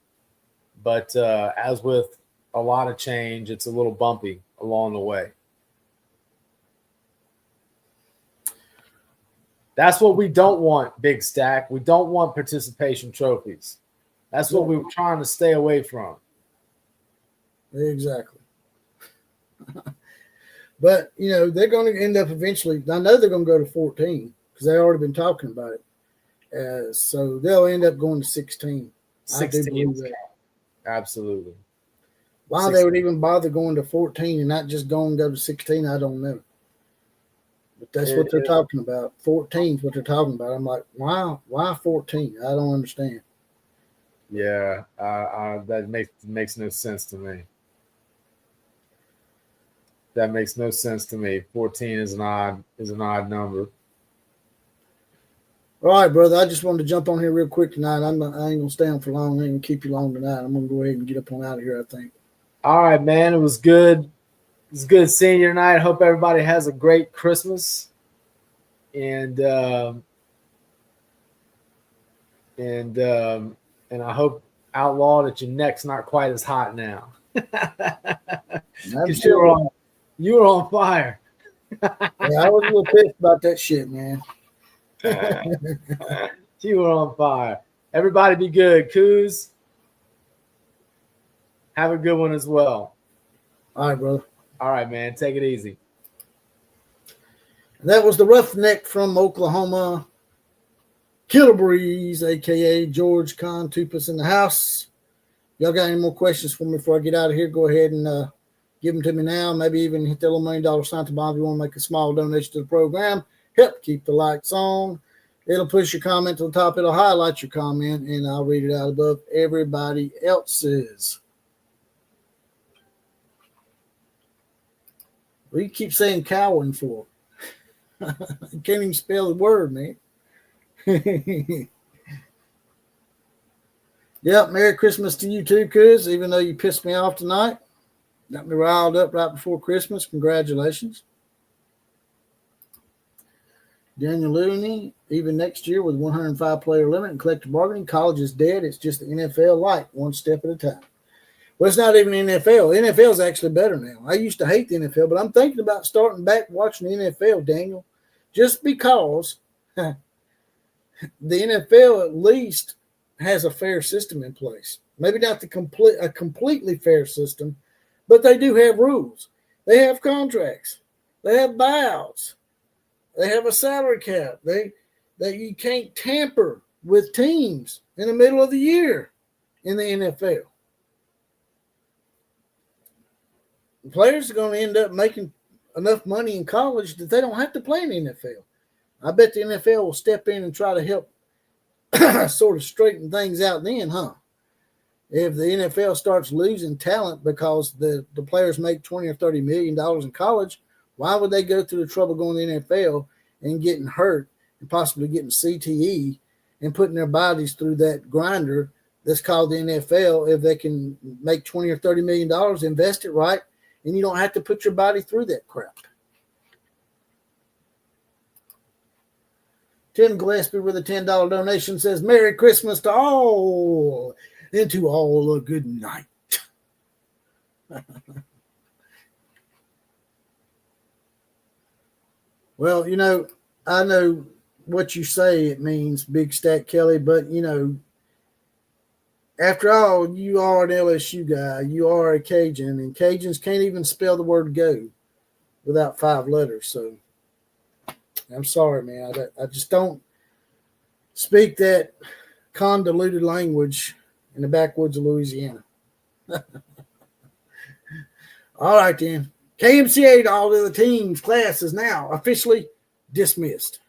But as with a lot of change, it's a little bumpy along the way. That's what we don't want, Big Stack. We don't want participation trophies. That's what we were trying to stay away from. Exactly. But, they're going to end up eventually. I know they're going to go to 14 because they've already been talking about it. So they'll end up going to 16. 16. Absolutely. Why 16. They would even bother going to 14 and not just go to 16, I don't know. But that's what they're talking about. 14 is what they're talking about. I'm like, why 14? I don't understand. Yeah, that makes no sense to me. That makes no sense to me. 14 is an odd number. All right, brother. I just wanted to jump on here real quick tonight. I ain't gonna stay on for long. I ain't gonna keep you long tonight. I'm gonna go ahead and get up on out of here, I think. All right, man. It was good. It was good seeing you tonight. Hope everybody has a great Christmas. And I hope, Outlaw, that your neck's not quite as hot now. You were on fire. Yeah, I was a little pissed about that shit, man. You were on fire. Everybody be good. Coos, have a good one as well. All right, brother. All right, man. Take it easy. That was the Roughneck from Oklahoma, Killer Breeze, a.k.a. George Contupus in the house. Y'all got any more questions for me before I get out of here? Go ahead and give them to me now. Maybe even hit that little $1 million sign at the bottom if you want to make a small donation to the program. Help keep the lights on. It'll push your comment to the top. It'll highlight your comment, and I'll read it out above everybody else's. What do you keep saying cowing for? I can't even spell the word, man. Yep, Merry Christmas to you too, cuz, even though you pissed me off tonight. Got me riled up right before Christmas. Congratulations. Daniel Looney, even next year with 105-player limit and collective bargaining, college is dead. It's just the NFL light, one step at a time. Well, it's not even NFL. NFL is actually better now. I used to hate the NFL, but I'm thinking about starting back watching the NFL, Daniel, just because the NFL at least has a fair system in place. Maybe not a completely fair system, but they do have rules. They have contracts. They have buyouts. They have a salary cap. You can't tamper with teams in the middle of the year in the NFL. The players are going to end up making enough money in college that they don't have to play in the NFL. I bet the NFL will step in and try to help sort of straighten things out then, huh? If the NFL starts losing talent because the players make $20 or $30 million in college, why would they go through the trouble going to the NFL and getting hurt and possibly getting CTE and putting their bodies through that grinder that's called the NFL if they can make $20 or $30 million, invest it right, and you don't have to put your body through that crap. Tim Gillespie with a $10 donation says, Merry Christmas to all, and to all a good night. Well, I know what you say it means, Big Stat Kelly, but, after all, you are an LSU guy. You are a Cajun, and Cajuns can't even spell the word go without 5 letters. So I'm sorry, man. I just don't speak that convoluted language in the backwoods of Louisiana. All right, then. KMCA to all the other teams. Class is now officially dismissed.